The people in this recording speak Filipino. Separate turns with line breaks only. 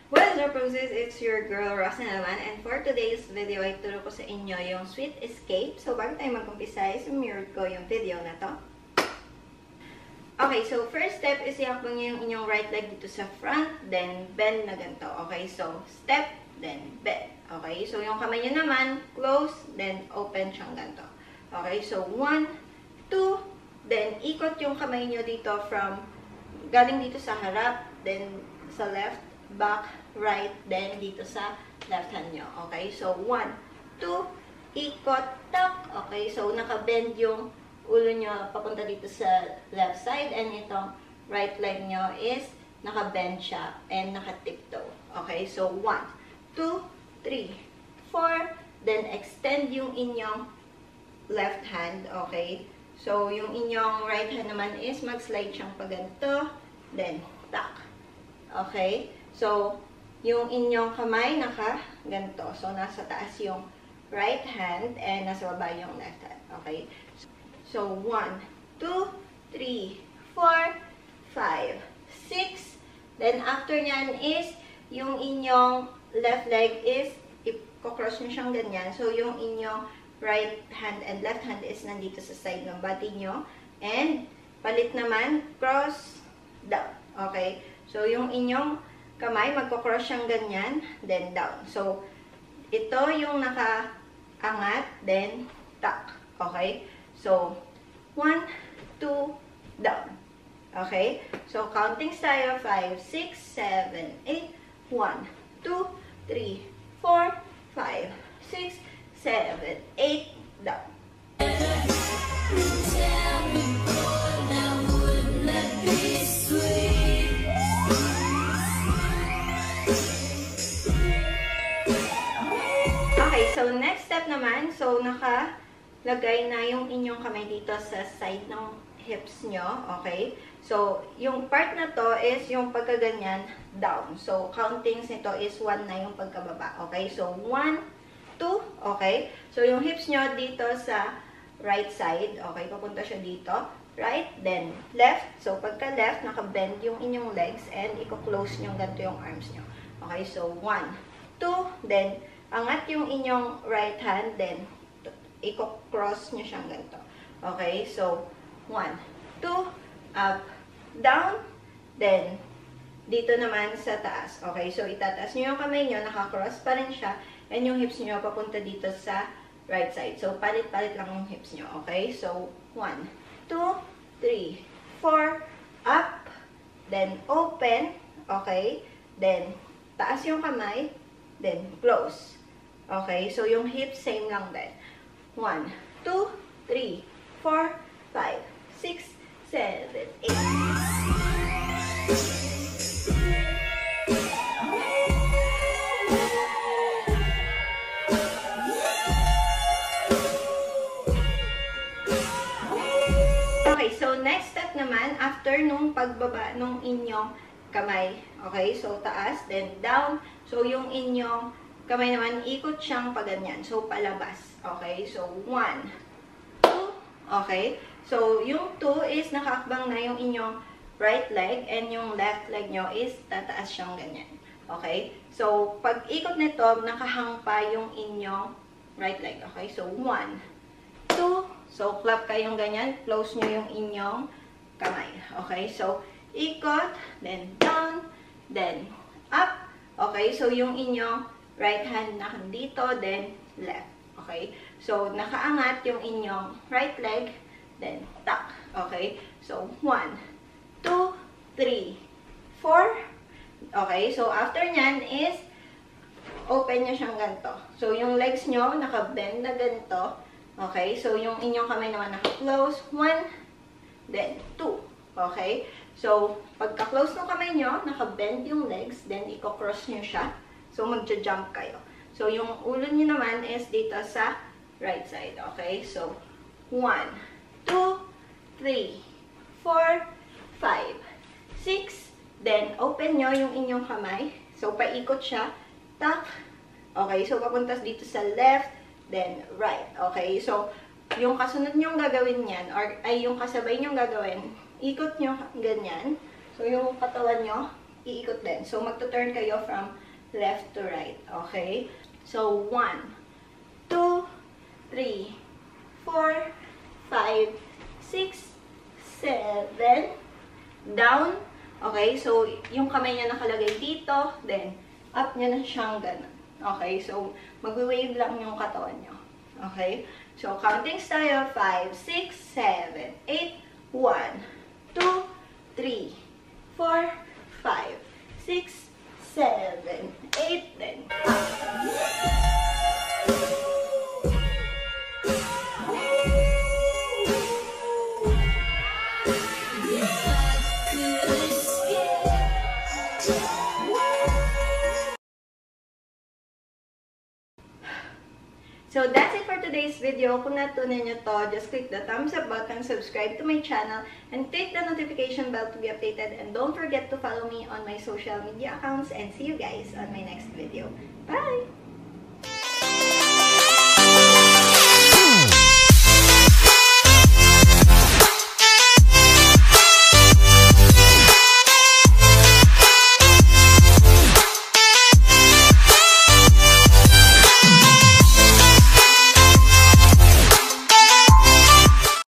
What is up, roses? It's your girl, Ross na naman. And for today's video, ay turo ko sa inyo yung Sweet Escape. So, bago tayo mag-umpisa, i-mirror ko yung video na to. Okay, so first step is iakbang nyo yung inyong right leg dito sa front, then bend na ganito. Okay, so step, then bend. Okay, so yung kamay nyo naman, close, then open siyang ganito. Okay, so 1, 2, then ikot yung kamay nyo dito from, galing dito sa harap, then sa left, back, right, then dito sa left hand nyo. Okay, so 1, 2, ikot, tuck. Okay, so nakabend yung ulo nyo papunta dito sa left side, and itong right leg nyo is nakabend siya and naka-tiptoe. Okay, so 1, 2, 3, 4, then extend yung inyong left hand. Okay, so yung inyong right hand naman is mag-slide siyang paganto, then tuck. Okay, so yung inyong kamay naka-ganto. So nasa taas yung right hand and nasa baba yung left hand. Okay, so 1, 2, 3, 4, 5, 6. Then after nyan is yung inyong left leg is i-cross nyo siyang ganyan. So yung inyong right hand and left hand is nandito sa side ng body nyo. And palit naman, cross, down. Okay, so yung inyong kamay, magko-cross siyang ganyan, then down. So ito yung naka-angat, then tuck. Okay, so 1, 2, down. Okay, so counting tayo, 5, 6, 7, 8, 1, 2, 3, 4, 5, 6, 7, 8, down. Okay, so next step naman, so nakalagay na yung inyong kamay dito sa side ng hips nyo. Okay, so yung part na to is yung pagkaganyan, down. So countings nito is 1 na yung pagkababa. Okay, so 1, 2, okay. So yung hips nyo dito sa right side, okay, papunta siya dito. Right, then left. So pagka left, naka-bend yung inyong legs and i-close nyo ganito yung arms nyo. Okay, so 1, 2, then angat yung inyong right hand, then i-cross nyo siyang ganito. Okay, so 1, 2, up, down, then dito naman sa taas. Okay, so itataas nyo yung kamay nyo, naka-cross pa rin siya, and yung hips nyo papunta dito sa right side. So palit-palit lang yung hips nyo. Okay, so 1, 2, 3, 4, up, then open. Okay, then taas yung kamay, then close. Okay, so yung hips same lang din. 1, 2, 3, 4, 5, 6, 7, 8. Okay, so next step naman, after nung pagbaba nung inyong kamay, okay, so taas, then down, so yung inyong kamay naman, ikot siyang paganyan, so palabas. Okay, so 1, 2, okay, so yung 2 is nakaakbang na yung inyong right leg, and yung left leg nyo is tataas siyang ganyan. Okay, so pag ikot nito, nakahang pa yung inyong right leg. Okay, so 1, 2, so clap kayong ganyan, close nyo yung inyong kamay. Okay, so ikot, then down, then up. Okay, so yung inyong right hand na dito, then left. Okay, so nakaangat yung inyong right leg, then tuck. Okay, so 1, 2, 3, 4. Okay, so after nyan is open nyo siyang ganito. So yung legs nyo nakabend na ganito. Okay, so yung inyong kamay naman naka-close. 1, then 2. Okay, so pagka-close ng kamay nyo, naka-bend yung legs, then i-cross nyo siya. So magja-jump kayo. So yung ulo nyo naman is dito sa right side. Okay, so 1, 2, 3, 4, 5, 6, then open nyo yung inyong kamay. So paikot siya. Tuck. Okay, so papunta dito sa left, then right. Okay, so yung kasunod nyong gagawin yan, or ay yung kasabay nyong gagawin, ikot nyo ganyan. So yung katawan nyo, iikot din. So, magto-turn kayo from left to right. Okay? So, 1, 2, 3, 4, 5, 6, 7, down. Okay? So, yung kamay niya nakalagay dito, then, up niya na siyang ganun. Okay? So, mag-wave lang yung katawan niyo. Okay? So, counting tayo. 5, 6, 7, 8, 1, 2, 3, 4, 5, 6, 7, 8, then So, that's it for today's video. Kung natunan nyo to, just click the thumbs up button, subscribe to my channel, and click the notification bell to be updated. And don't forget to follow me on my social media accounts. And see you guys on my next video. Bye!